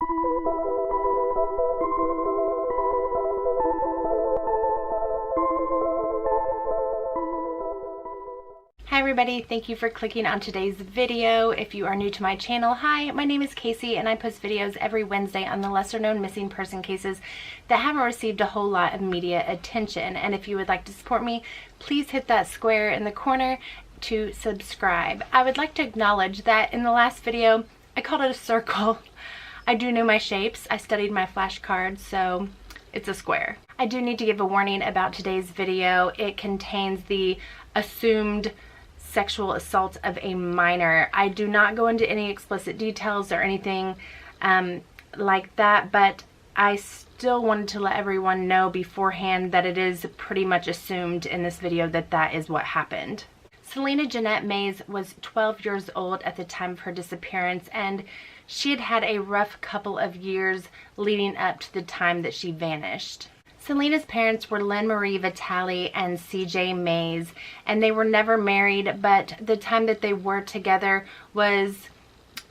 Hi everybody, thank you for clicking on today's video. If you are new to my channel, hi, my name is Casey and I post videos every Wednesday on the lesser known missing person cases that haven't received a whole lot of media attention. And if you would like to support me, please hit that square in the corner to subscribe. I would like to acknowledge that in the last video, I called it a circle. I do know my shapes. I studied my flashcards, so it's a square. I do need to give a warning about today's video. It contains the assumed sexual assault of a minor. I do not go into any explicit details or anything like that, but I still wanted to let everyone know beforehand that it is pretty much assumed in this video that that is what happened. Celina Janette Mays was 12 years old at the time of her disappearance, and she had had a rough couple of years leading up to the time that she vanished. Celina's parents were Lynn Marie Vitale and CJ Mays, and they were never married, but the time that they were together was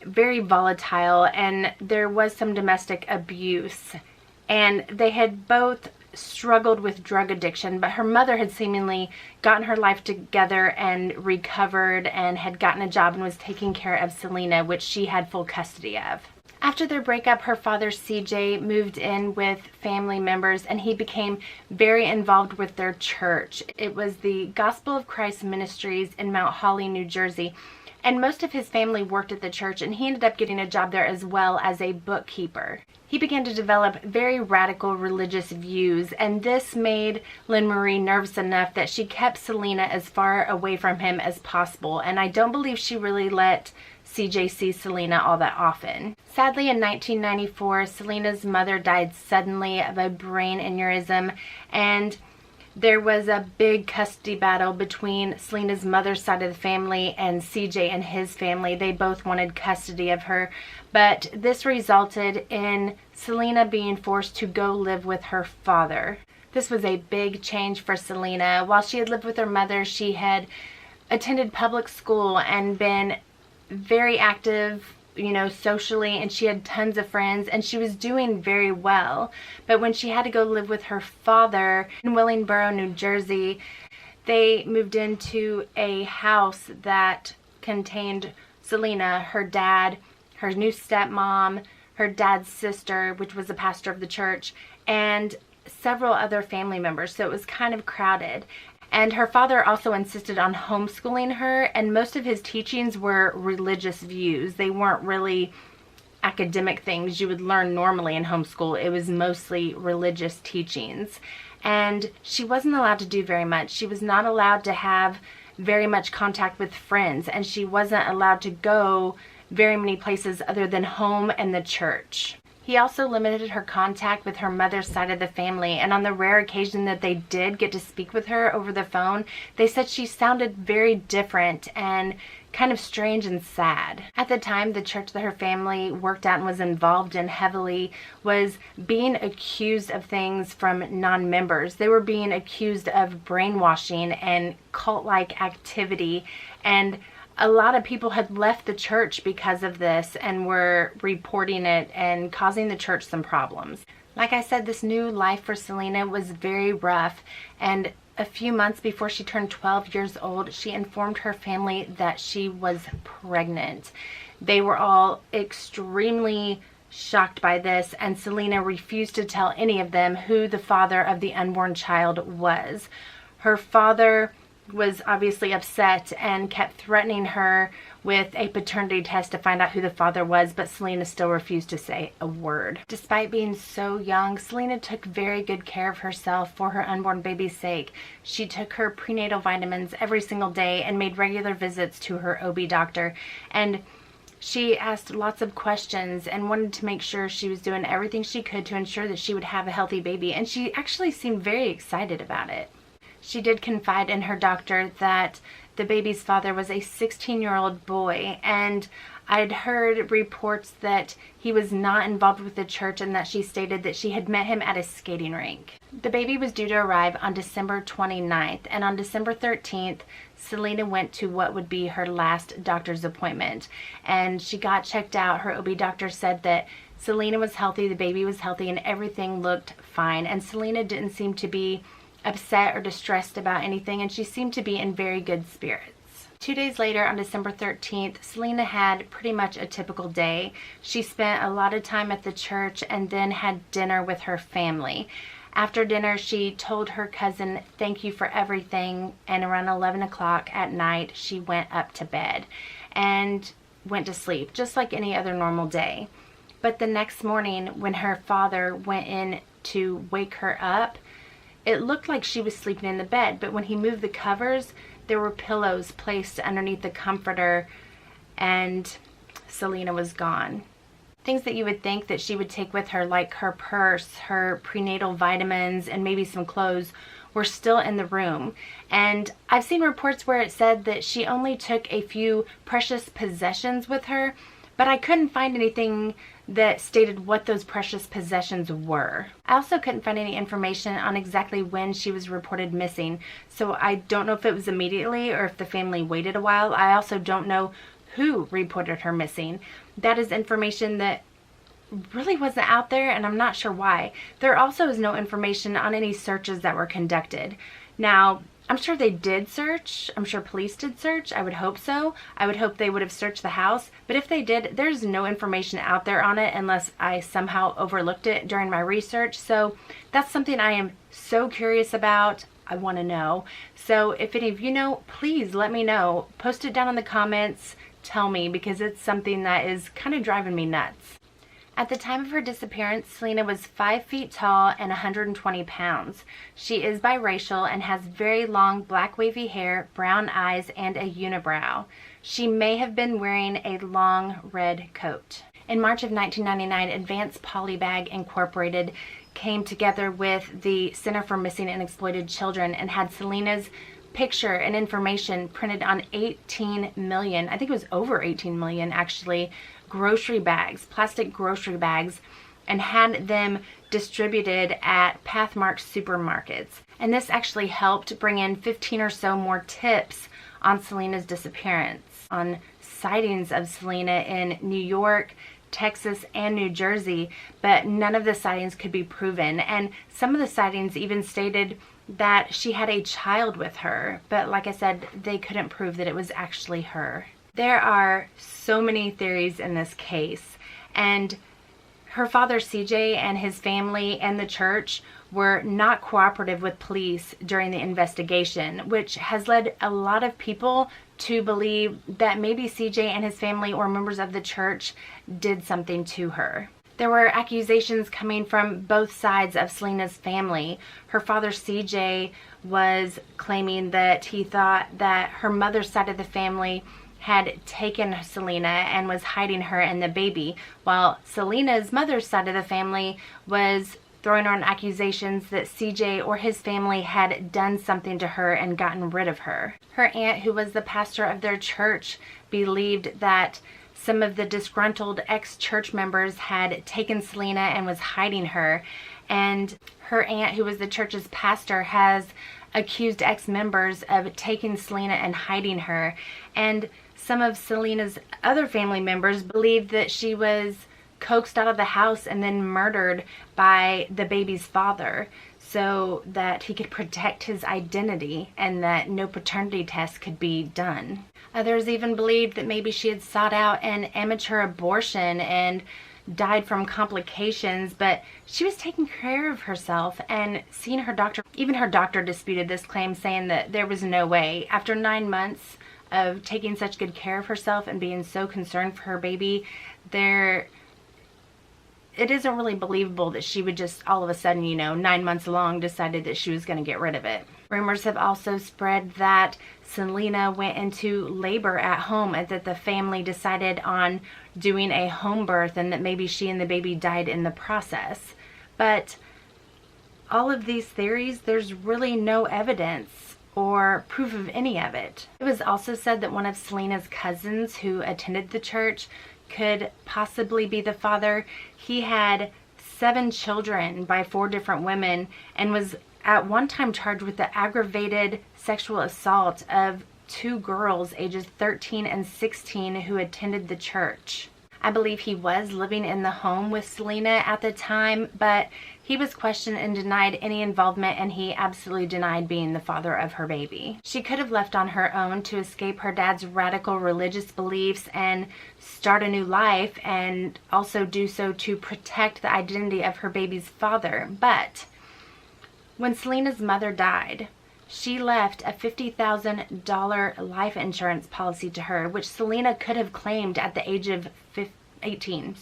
very volatile and there was some domestic abuse. And they had both struggled with drug addiction, but her mother had seemingly gotten her life together and recovered and had gotten a job and was taking care of Celina, which she had full custody of. After their breakup, her father, CJ, moved in with family members and he became very involved with their church. It was the Gospel of Christ Ministries in Mount Holly, New Jersey. And most of his family worked at the church, and he ended up getting a job there as well as a bookkeeper. He began to develop very radical religious views, and this made Lynn Marie nervous enough that she kept Celina as far away from him as possible. And I don't believe she really let CJ see Celina all that often. Sadly, in 1994, Celina's mother died suddenly of a brain aneurysm, and there was a big custody battle between Celina's mother's side of the family and CJ and his family. They both wanted custody of her, but this resulted in Celina being forced to go live with her father. This was a big change for Celina. While she had lived with her mother, she had attended public school and been very active, socially, and she had tons of friends and she was doing very well. But when she had to go live with her father in Willingboro, New Jersey, they moved into a house that contained Celina, her dad, her new stepmom, her dad's sister, which was a pastor of the church, and several other family members. So it was kind of crowded. And her father also insisted on homeschooling her, and most of his teachings were religious views. They weren't really academic things you would learn normally in homeschool. It was mostly religious teachings. And she wasn't allowed to do very much. She was not allowed to have very much contact with friends, and she wasn't allowed to go very many places other than home and the church. He also limited her contact with her mother's side of the family, and on the rare occasion that they did get to speak with her over the phone, they said she sounded very different and kind of strange and sad. At the time, the church that her family worked at and was involved in heavily was being accused of things from non-members. They were being accused of brainwashing and cult-like activity, and a lot of people had left the church because of this and were reporting it and causing the church some problems. Like I said, this new life for Celina was very rough, and a few months before she turned 12 years old, she informed her family that she was pregnant. They were all extremely shocked by this, and Celina refused to tell any of them who the father of the unborn child was. Her father was obviously upset and kept threatening her with a paternity test to find out who the father was, but Celina still refused to say a word. Despite being so young, Celina took very good care of herself for her unborn baby's sake. She took her prenatal vitamins every single day and made regular visits to her OB doctor, and she asked lots of questions and wanted to make sure she was doing everything she could to ensure that she would have a healthy baby, and she actually seemed very excited about it. She did confide in her doctor that the baby's father was a 16-year-old boy, and I'd heard reports that he was not involved with the church and that she stated that she had met him at a skating rink. The baby was due to arrive on December 29th, and on December 13th, Celina went to what would be her last doctor's appointment, and she got checked out. Her OB doctor said that Celina was healthy, the baby was healthy, and everything looked fine, and Celina didn't seem to be upset or distressed about anything, and she seemed to be in very good spirits. 2 days later, on December 13th, Celina had pretty much a typical day. She spent a lot of time at the church and then had dinner with her family. After dinner, she told her cousin thank you for everything, and around 11 o'clock at night, she went up to bed and went to sleep, just like any other normal day. But the next morning, when her father went in to wake her up, it looked like she was sleeping in the bed, but when he moved the covers, there were pillows placed underneath the comforter, and Celina was gone. Things that you would think that she would take with her, like her purse, her prenatal vitamins, and maybe some clothes, were still in the room. And I've seen reports where it said that she only took a few precious possessions with her, but I couldn't find anything that stated what those precious possessions were. I also couldn't find any information on exactly when she was reported missing, so I don't know if it was immediately or if the family waited a while. I also don't know who reported her missing. That is information that really wasn't out there, and I'm not sure why. There also is no information on any searches that were conducted. Now, I'm sure they did search. I'm sure police did search. I would hope so. I would hope they would have searched the house. But if they did, there's no information out there on it unless I somehow overlooked it during my research. So that's something I am so curious about. I want to know. So if any of you know, please let me know. Post it down in the comments. Tell me, because it's something that is kind of driving me nuts. At the time of her disappearance, Celina was 5 feet tall and 120 pounds. She is biracial and has very long black wavy hair, brown eyes, and a unibrow. She may have been wearing a long red coat. In March of 1999, Advanced Polybag Incorporated came together with the Center for Missing and Exploited Children and had Celina's picture and information printed on 18 million, I think it was over 18 million actually, grocery bags, plastic grocery bags, and had them distributed at Pathmark supermarkets. And this actually helped bring in 15 or so more tips on Celina's disappearance, on sightings of Celina in New York, Texas, and New Jersey, but none of the sightings could be proven. And some of the sightings even stated that she had a child with her, but like I said, they couldn't prove that it was actually her. There are so many theories in this case, and her father CJ and his family and the church were not cooperative with police during the investigation, which has led a lot of people to believe that maybe CJ and his family or members of the church did something to her. There were accusations coming from both sides of Celina's family. Her father CJ was claiming that he thought that her mother's side of the family had taken Celina and was hiding her and the baby, while Celina's mother's side of the family was throwing around accusations that CJ or his family had done something to her and gotten rid of her. Her aunt, who was the pastor of their church, believed that some of the disgruntled ex-church members had taken Celina and was hiding her, and her aunt, who was the church's pastor, has accused ex-members of taking Celina and hiding her, and some of Celina's other family members believed that she was coaxed out of the house and then murdered by the baby's father so that he could protect his identity and that no paternity test could be done. Others even believed that maybe she had sought out an amateur abortion and died from complications, but she was taking care of herself and seeing her doctor. Even her doctor disputed this claim, saying that there was no way. After 9 months of taking such good care of herself and being so concerned for her baby, it isn't really believable that she would just all of a sudden, 9 months along, decided that she was going to get rid of it. Rumors have also spread that Celina went into labor at home and that the family decided on doing a home birth and that maybe she and the baby died in the process. But all of these theories, there's really no evidence or proof of any of it. It was also said that one of Celina's cousins who attended the church could possibly be the father. He had 7 children by 4 different women and was at one time charged with the aggravated sexual assault of 2 girls ages 13 and 16 who attended the church. I believe he was living in the home with Celina at the time, but he was questioned and denied any involvement, and he absolutely denied being the father of her baby. She could have left on her own to escape her dad's radical religious beliefs and start a new life, and also do so to protect the identity of her baby's father. But when Celina's mother died, she left a $50,000 life insurance policy to her, which Celina could have claimed at the age of 18.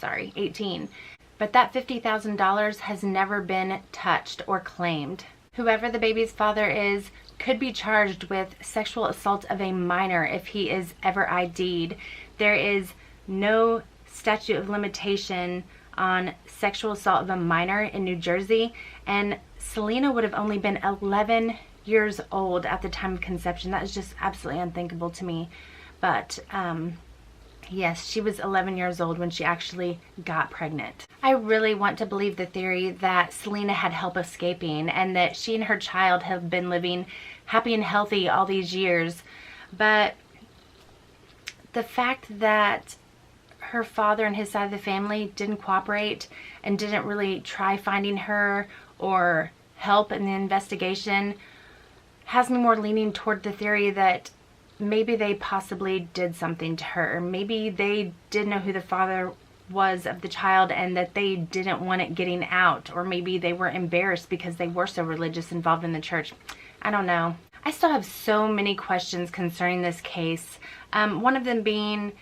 But that $50,000 has never been touched or claimed. Whoever the baby's father is could be charged with sexual assault of a minor if he is ever ID'd. There is no statute of limitation on sexual assault of a minor in New Jersey, and Celina would have only been 11 years old at the time of conception. That is just absolutely unthinkable to me. But yes, she was 11 years old when she actually got pregnant. I really want to believe the theory that Celina had help escaping and that she and her child have been living happy and healthy all these years. But the fact that her father and his side of the family didn't cooperate and didn't really try finding her or help in the investigation has me more leaning toward the theory that maybe they possibly did something to her. Maybe they did know who the father was of the child and that they didn't want it getting out, or maybe they were embarrassed because they were so religious, involved in the church. I don't know. I still have so many questions concerning this case. One of them being,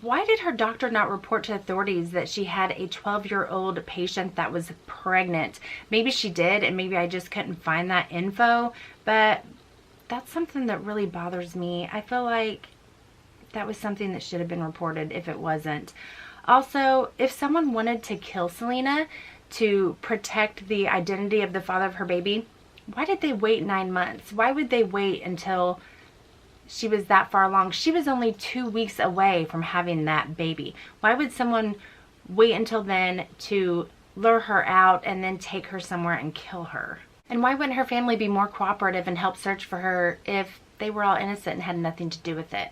why did her doctor not report to authorities that she had a 12-year-old patient that was pregnant? Maybe she did, and maybe I just couldn't find that info, but that's something that really bothers me. I feel like that was something that should have been reported if it wasn't. Also, if someone wanted to kill Celina to protect the identity of the father of her baby, why did they wait 9 months? Why would they wait until she was that far along? She was only 2 weeks away from having that baby. Why would someone wait until then to lure her out and then take her somewhere and kill her? And why wouldn't her family be more cooperative and help search for her if they were all innocent and had nothing to do with it?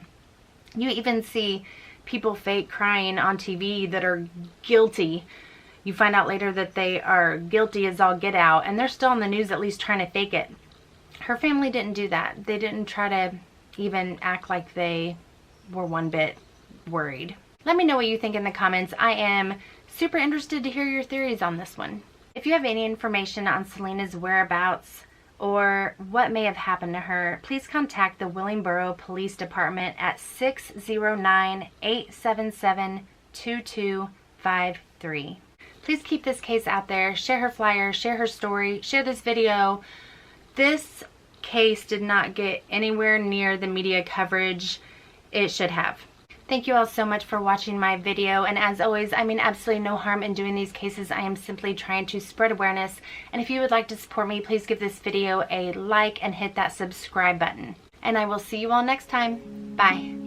You even see people fake crying on TV that are guilty. You find out later that they are guilty as all get out, and they're still on the news at least trying to fake it. Her family didn't do that. They didn't try to even act like they were one bit worried. Let me know what you think in the comments. I am super interested to hear your theories on this one. If you have any information on Celina's whereabouts or what may have happened to her, please contact the Willingboro Police Department at 609-877-2253. Please keep this case out there. Share her flyer, share her story, share this video. This case did not get anywhere near the media coverage it should have. Thank you all so much for watching my video, and as always, I mean absolutely no harm in doing these cases. I am simply trying to spread awareness, and if you would like to support me, please give this video a like and hit that subscribe button. And I will see you all next time. Bye.